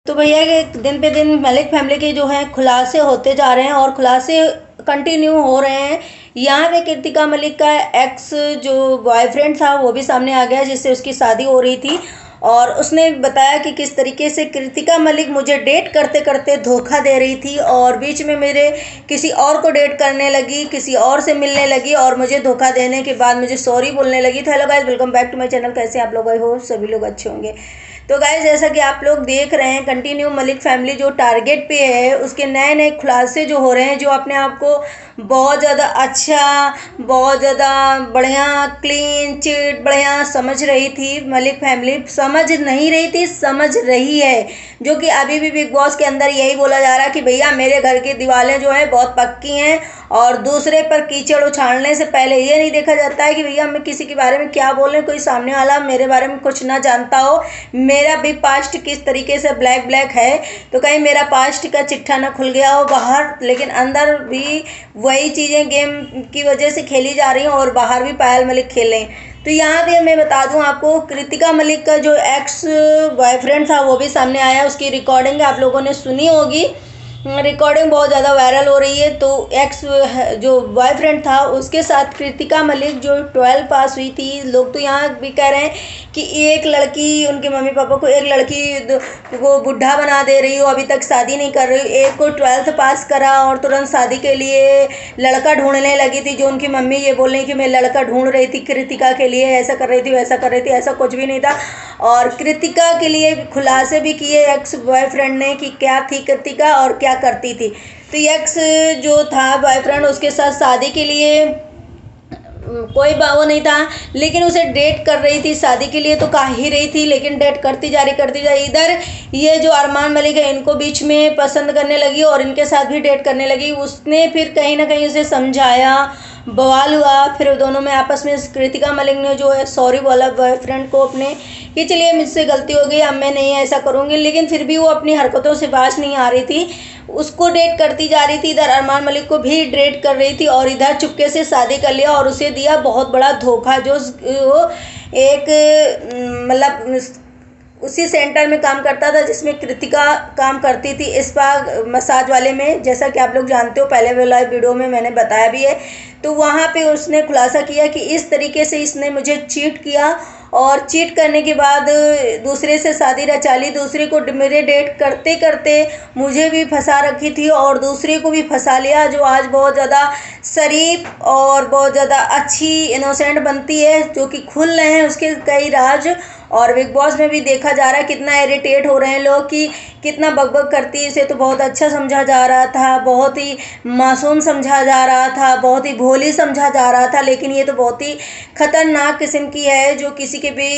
तो भैया कि दिन पे दिन मलिक फैमिली के जो है खुलासे होते जा रहे हैं और खुलासे कंटिन्यू हो रहे हैं। यहाँ पे कृतिका मलिक का एक्स जो बॉयफ्रेंड था वो भी सामने आ गया जिससे उसकी शादी हो रही थी। और उसने बताया कि किस तरीके से कृतिका मलिक मुझे डेट करते करते धोखा दे रही थी और बीच में मेरे किसी और को डेट करने लगी, किसी और से मिलने लगी और मुझे धोखा देने के बाद मुझे सॉरी बोलने लगी। तो hello guys, welcome back to my channel. कैसे आप लोग हो? सभी लोग अच्छे होंगे। तो गाइस, जैसा कि आप लोग देख रहे हैं कंटिन्यू मलिक फैमिली जो टारगेट पे है उसके नए नए खुलासे जो हो रहे हैं, जो अपने आप को बहुत ज़्यादा अच्छा, बहुत ज़्यादा बढ़िया, क्लीन चिट बढ़िया समझ रही थी। मलिक फैमिली समझ नहीं रही थी, समझ रही है। जो कि अभी भी बिग बॉस के अंदर यही बोला जा रहा है कि भैया मेरे घर की दीवारें जो है बहुत पक्की हैं और दूसरे पर कीचड़ उछालने से पहले ये नहीं देखा जाता है कि भैया मैं किसी के बारे में क्या बोल रही हूँ, कोई सामने वाला मेरे बारे में कुछ ना जानता हो, मेरा भी पास्ट किस तरीके से ब्लैक ब्लैक है, तो कहीं मेरा पास्ट का चिट्ठा ना खुल गया हो बाहर। लेकिन अंदर भी वही चीज़ें गेम की वजह से खेली जा रही हैं और बाहर भी पायल मलिक खेलें। तो यहाँ पे मैं बता दूं आपको, कृतिका मलिक का जो एक्स बॉयफ्रेंड था वो भी सामने आया। उसकी रिकॉर्डिंग आप लोगों ने सुनी होगी, रिकॉर्डिंग बहुत ज़्यादा वायरल हो रही है। तो एक्स जो बॉयफ्रेंड था उसके साथ कृतिका मलिक जो 12 पास हुई थी, लोग तो यहाँ भी कह रहे हैं कि एक लड़की, उनके मम्मी पापा को एक लड़की वो बुढ़ा बना दे रही हो, अभी तक शादी नहीं कर रही। एक को 12th पास करा और तुरंत शादी के लिए लड़का ढूंढने लगी थी, जो उनकी मम्मी ये बोल रही कि मैं लड़का ढूंढ रही थी कृतिका के लिए, ऐसा कर रही थी वैसा कर रही थी। ऐसा कुछ भी नहीं था। और कृतिका के लिए खुलासे भी किए एक्स बॉयफ्रेंड ने कि क्या थी कृतिका और क्या करती थी। तो एक्स जो था बॉयफ्रेंड, उसके साथ शादी के लिए कोई वो नहीं था, लेकिन उसे डेट कर रही थी। शादी के लिए तो कह ही रही थी, लेकिन डेट करती जा रही। इधर ये जो अरमान मलिक है इनको बीच में पसंद करने लगी और इनके साथ भी डेट करने लगी। उसने फिर कहीं ना कहीं उसे समझाया, बवाल हुआ, फिर दोनों में आपस में कृतिका मलिक ने जो है सॉरी बोला बॉयफ्रेंड को अपने कि चलिए मुझसे गलती हो गई, अब मैं नहीं ऐसा करूँगी। लेकिन फिर भी वो अपनी हरकतों से बाज नहीं आ रही थी, उसको डेट करती जा रही थी। इधर अरमान मलिक को भी डेट कर रही थी और इधर चुपके से शादी कर लिया और उसे दिया बहुत बड़ा धोखा। जो एक मतलब उसी सेंटर में काम करता था जिसमें कृतिका काम करती थी, स्पा मसाज वाले में, जैसा कि आप लोग जानते हो, पहले वाला वीडियो में मैंने बताया भी है। तो वहाँ पे उसने खुलासा किया कि इस तरीके से इसने मुझे चीट किया और चीट करने के बाद दूसरे से शादी रचा ली, दूसरे को मेरे डेट करते करते मुझे भी फंसा रखी थी और दूसरे को भी फंसा लिया, जो आज बहुत ज़्यादा शरीफ और बहुत ज़्यादा अच्छी इनोसेंट बनती है, जो कि खुल रहे हैं उसके कई राज। और बिग बॉस में भी देखा जा रहा है कितना इरिटेट हो रहे हैं लोग कि कितना बकबक करती है। इसे तो बहुत अच्छा समझा जा रहा था, बहुत ही मासूम समझा जा रहा था, बहुत ही भोली समझा जा रहा था, लेकिन ये तो बहुत ही खतरनाक किस्म की है जो किसी के भी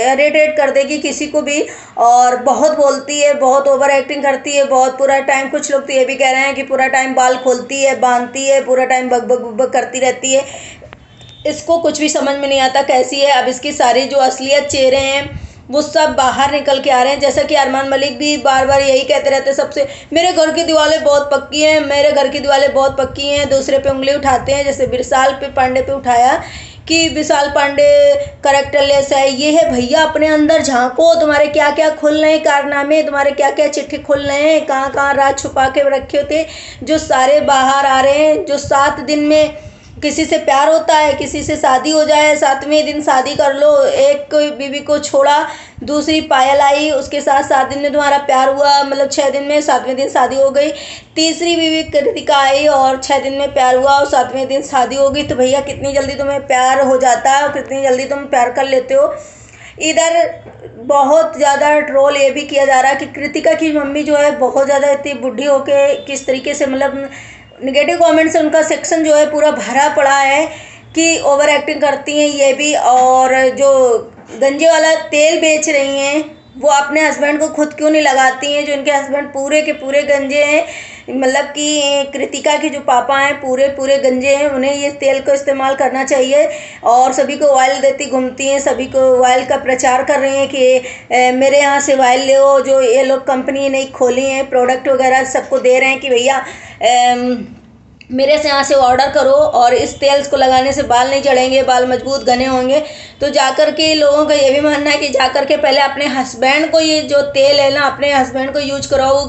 इरिटेट कर देगी, किसी को भी। और बहुत बोलती है, बहुत ओवर एक्टिंग करती है, बहुत पूरा टाइम, कुछ लोग तो ये भी कह रहे हैं कि पूरा टाइम बाल खोलती है, बांधती है, पूरा टाइम बकबक बकबक करती रहती है। इसको कुछ भी समझ में नहीं आता कैसी है। अब इसकी सारी जो असलियत चेहरे हैं वो सब बाहर निकल के आ रहे हैं। जैसा कि अरमान मलिक भी बार बार यही कहते रहते हैं सबसे, मेरे घर की दीवारें बहुत पक्की हैं, मेरे घर की दीवारें बहुत पक्की हैं। दूसरे पे उंगली उठाते हैं, जैसे विशाल पे पांडे पे उठाया कि विशाल पांडे करेक्टरलेस है, ये है। भैया अपने अंदर झांको, तुम्हारे क्या क्या खुल रहे हैं कारनामे, तुम्हारे क्या क्या चिट्ठे खुल रहे हैं, कहाँ कहाँ राज छुपा के रखे थे जो सारे बाहर आ रहे हैं। जो 7 दिन में किसी से प्यार होता है, किसी से शादी हो जाए, 7वें दिन शादी कर लो। एक बीवी को छोड़ा, दूसरी पायल आई, उसके साथ 7 दिन में तुम्हारा प्यार हुआ, मतलब 6 दिन में 7वें दिन शादी हो गई। तीसरी बीवी कृतिका आई और 6 दिन में प्यार हुआ और 7वें दिन शादी हो गई। तो भैया कितनी जल्दी तुम्हें प्यार हो जाता है और कितनी जल्दी तुम प्यार कर लेते हो। इधर बहुत ज़्यादा ट्रोल ये भी किया जा रहा है कि कृतिका की मम्मी जो है बहुत ज़्यादा इतनी बुढ़ी होके किस तरीके से, मतलब निगेटिव कमेंट से उनका सेक्शन जो है पूरा भरा पड़ा है कि ओवर एक्टिंग करती हैं ये भी। और जो गंजे वाला तेल बेच रही हैं वो अपने हस्बैंड को खुद क्यों नहीं लगाती हैं, जो इनके हस्बैंड पूरे के पूरे गंजे हैं। मतलब कि कृतिका के जो पापा हैं पूरे पूरे गंजे हैं, उन्हें ये तेल को इस्तेमाल करना चाहिए। और सभी को ऑयल देती घूमती हैं, सभी को ऑयल का प्रचार कर रही हैं कि मेरे यहाँ से ऑयल ले, जो ये लोग कंपनी नहीं खोली हैं, प्रोडक्ट वगैरह सबको दे रहे हैं कि भैया मेरे से यहाँ से ऑर्डर करो और इस तेल को लगाने से बाल नहीं झड़ेंगे, बाल मजबूत घने होंगे। तो जाकर के लोगों का ये भी मानना है कि जाकर के पहले अपने हस्बैंड को ये जो तेल है ना, अपने हस्बैंड को यूज कराओ,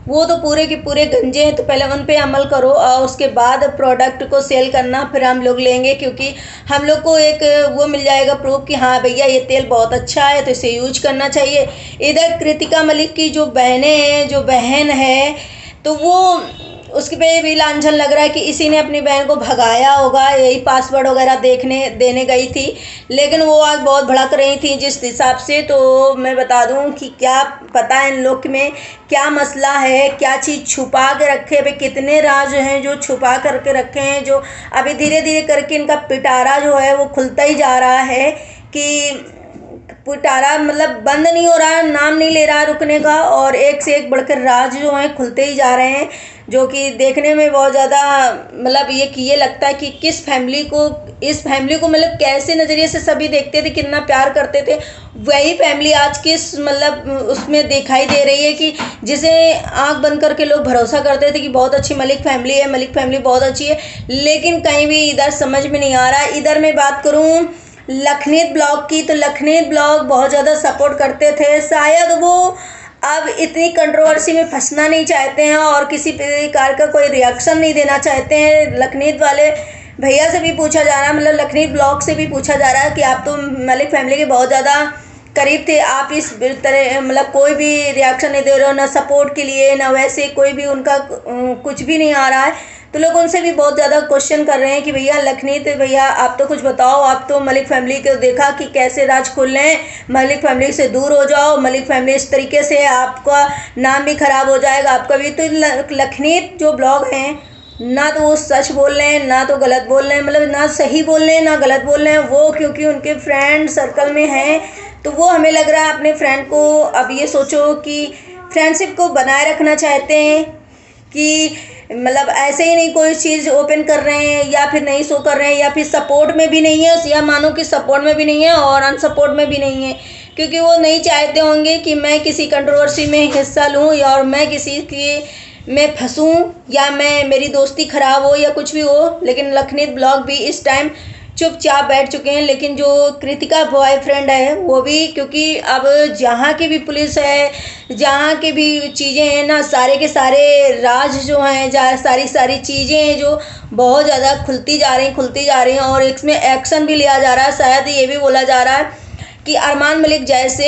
वो तो पूरे के पूरे गंजे हैं, तो पहले उन पे अमल करो और उसके बाद प्रोडक्ट को सेल करना फिर हम लोग लेंगे, क्योंकि हम लोग को एक वो मिल जाएगा प्रूफ कि हाँ भैया ये तेल बहुत अच्छा है तो इसे यूज करना चाहिए। इधर कृतिका मलिक की जो बहनें हैं, जो बहन है, तो वो उसके पे भी लांछन लग रहा है कि इसी ने अपनी बहन को भगाया होगा, यही पासवर्ड वगैरह देने गई थी। लेकिन वो आज बहुत भड़क रही थी जिस हिसाब से, तो मैं बता दूं कि क्या पता इन लोग में क्या मसला है, क्या चीज़ छुपा के रखे, भाई कितने राज हैं जो छुपा करके रखे हैं, जो अभी धीरे धीरे करके इनका पिटारा जो है वो खुलता ही जा रहा है कि पिटारा मतलब बंद नहीं हो रहा है, नाम नहीं ले रहा है रुकने का, और एक से एक बढ़कर राज जो हैं खुलते ही जा रहे हैं, जो कि देखने में बहुत ज़्यादा मतलब ये लगता है कि किस फैमिली को, इस फैमिली को मतलब कैसे नज़रिए से सभी देखते थे, कितना प्यार करते थे, वही फैमिली आज किस मतलब उसमें दिखाई दे रही है कि जिसे आंख बंद करके लोग भरोसा करते थे कि बहुत अच्छी मलिक फैमिली है, मलिक फैमिली बहुत अच्छी है, लेकिन कहीं भी इधर समझ में नहीं आ रहा है। इधर मैं बात करूँ लखनीत ब्लॉग की, तो लखनीत ब्लॉग बहुत ज़्यादा सपोर्ट करते थे, शायद वो अब इतनी कंट्रोवर्सी में फंसना नहीं चाहते हैं और किसी प्रकार का कोई रिएक्शन नहीं देना चाहते हैं। लखनीत वाले भैया से भी पूछा जा रहा है, मतलब लखनीत ब्लॉग से भी पूछा जा रहा है कि आप तो मलिक फैमिली के बहुत ज़्यादा करीब थे, आप इस तरह मतलब कोई भी रिएक्शन नहीं दे रहे हो, ना सपोर्ट के लिए ना वैसे कोई भी उनका कुछ भी नहीं आ रहा है। तो लोग उनसे भी बहुत ज़्यादा क्वेश्चन कर रहे हैं कि भैया लखनीत भैया आप तो कुछ बताओ, आप तो मलिक फैमिली को देखा कि कैसे राज खुल रहे हैं, मलिक फैमिली से दूर हो जाओ, मलिक फैमिली इस तरीके से आपका नाम भी खराब हो जाएगा आपका भी। तो लखनीत जो ब्लॉग हैं ना तो वो सच बोल रहे हैं ना तो गलत बोल रहे हैं, मतलब ना सही बोल रहे हैं ना गलत बोल रहे हैं, वो क्योंकि उनके फ्रेंड सर्कल में हैं तो वो हमें लग रहा है अपने फ्रेंड को, अब ये सोचो कि फ्रेंडशिप को बनाए रखना चाहते हैं कि मतलब ऐसे ही नहीं कोई चीज़ ओपन कर रहे हैं या फिर नहीं शो कर रहे हैं या फिर सपोर्ट में भी नहीं है, या मानो कि सपोर्ट में भी नहीं है और अनसपोर्ट में भी नहीं है, क्योंकि वो नहीं चाहते होंगे कि मैं किसी कंट्रोवर्सी में हिस्सा लूँ या और मैं किसी की मैं फंसूँ या मेरी दोस्ती ख़राब हो या कुछ भी हो। लेकिन लखनीत ब्लॉग भी इस टाइम चुपचाप बैठ चुके हैं। लेकिन जो कृतिका बॉयफ्रेंड है वो भी, क्योंकि अब जहाँ की भी पुलिस है, जहाँ की भी चीज़ें हैं ना, सारे के सारे राज जो हैं, जहाँ सारी चीज़ें हैं जो बहुत ज़्यादा खुलती जा रही हैं और इसमें एक्शन भी लिया जा रहा है। शायद ये भी बोला जा रहा है कि अरमान मलिक जैसे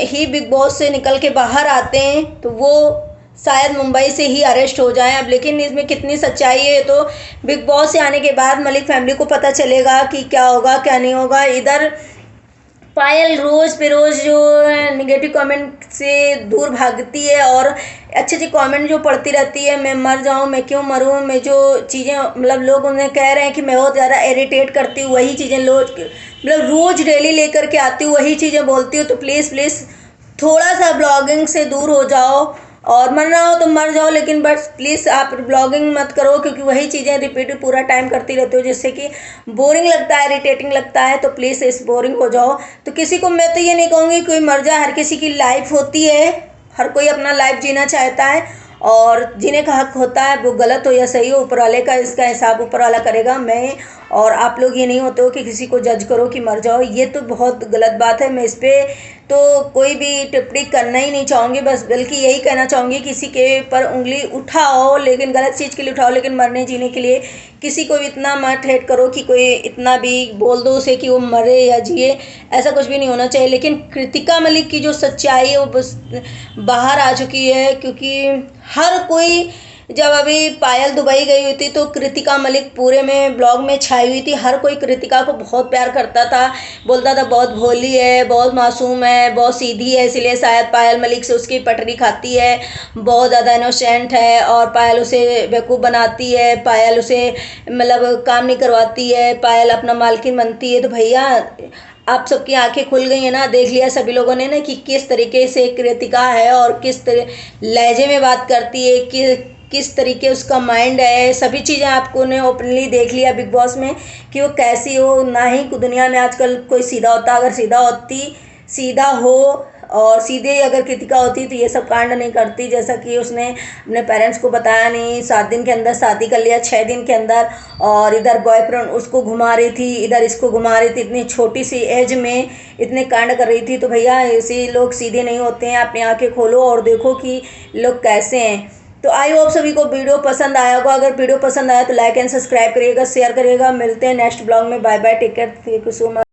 ही बिग बॉस से निकल के बाहर आते हैं तो वो शायद मुंबई से ही अरेस्ट हो जाएं। अब लेकिन इसमें कितनी सच्चाई है तो बिग बॉस से आने के बाद मलिक फैमिली को पता चलेगा कि क्या होगा क्या नहीं होगा। इधर पायल रोज़ पे रोज़ जो निगेटिव कमेंट से दूर भागती है और अच्छे अच्छे कमेंट जो पढ़ती रहती है, मैं मर जाऊँ, मैं क्यों मरूँ, मैं जो चीज़ें मतलब लोग उन्हें कह रहे हैं कि मैं बहुत ज़्यादा इरिटेट करती हूँ, वही चीज़ें मतलब रोज़ डेली लेकर के आती हूँ, वही चीज़ें बोलती हूँ। तो प्लीज़ प्लीज़ थोड़ा सा ब्लॉगिंग से दूर हो जाओ और मरना हो तो मर जाओ, लेकिन बस प्लीज़ आप ब्लॉगिंग मत करो, क्योंकि वही चीज़ें रिपीट पूरा टाइम करती रहती हो जिससे कि बोरिंग लगता है, इरिटेटिंग लगता है। तो प्लीज़ इस बोरिंग हो जाओ। तो किसी को मैं तो ये नहीं कहूँगी कोई मर जाए, हर किसी की लाइफ होती है, हर कोई अपना लाइफ जीना चाहता है और जीने का हक होता है, वो गलत हो या सही हो ऊपर वाले का इसका हिसाब ऊपर वाला करेगा। मैं और आप लोग ये नहीं होते हो कि किसी को जज करो कि मर जाओ, ये तो बहुत गलत बात है। मैं इस पर तो कोई भी टिप्पणी करना ही नहीं चाहूँगी, बस बल्कि यही कहना चाहूँगी किसी के पर उंगली उठाओ लेकिन गलत चीज़ के लिए उठाओ, लेकिन मरने जीने के लिए किसी को भी इतना मत हेट करो कि कोई इतना भी बोल दो उसे कि वो मरे या जिए, ऐसा कुछ भी नहीं होना चाहिए। लेकिन कृतिका मलिक की जो सच्चाई है वो बस बाहर आ चुकी है, क्योंकि हर कोई जब अभी पायल दुबई गई हुई थी तो कृतिका मलिक पूरे में ब्लॉग में छाई हुई थी, हर कोई कृतिका को बहुत प्यार करता था, बोलता था बहुत भोली है, बहुत मासूम है, बहुत सीधी है, इसलिए शायद पायल मलिक से उसकी पटरी खाती है, बहुत ज़्यादा इनोसेंट है और पायल उसे बेवकूफ़ बनाती है, पायल उसे मतलब काम नहीं करवाती है, पायल अपना मालकिन बनती है। तो भैया आप सबकी आंखें खुल गई है ना, देख लिया सभी लोगों ने ना कि किस तरीके से कृतिका है और किस तरह लहजे में बात करती है, कि किस तरीके उसका माइंड है, सभी चीज़ें आपको ने ओपनली देख लिया बिग बॉस में कि वो कैसी हो। ना ही दुनिया में आजकल कोई सीधा होता, अगर सीधा हो और सीधे अगर कृतिका होती तो ये सब कांड नहीं करती, जैसा कि उसने अपने पेरेंट्स को बताया नहीं, 7 दिन के अंदर शादी कर लिया, 6 दिन के अंदर, और इधर बॉयफ्रेंड उसको घुमा रही थी, इधर इसको घुमा रही थी, इतनी छोटी सी एज में इतने कांड कर रही थी। तो भैया ऐसे लोग सीधे नहीं होते हैं, अपनी आंखें खोलो और देखो कि लोग कैसे हैं। तो आई होप सभी को वीडियो पसंद आया होगा। अगर वीडियो पसंद आया तो लाइक एंड सब्सक्राइब करिएगा, शेयर करिएगा। मिलते हैं नेक्स्ट ब्लॉग में। Bye bye, take care, thank you so much.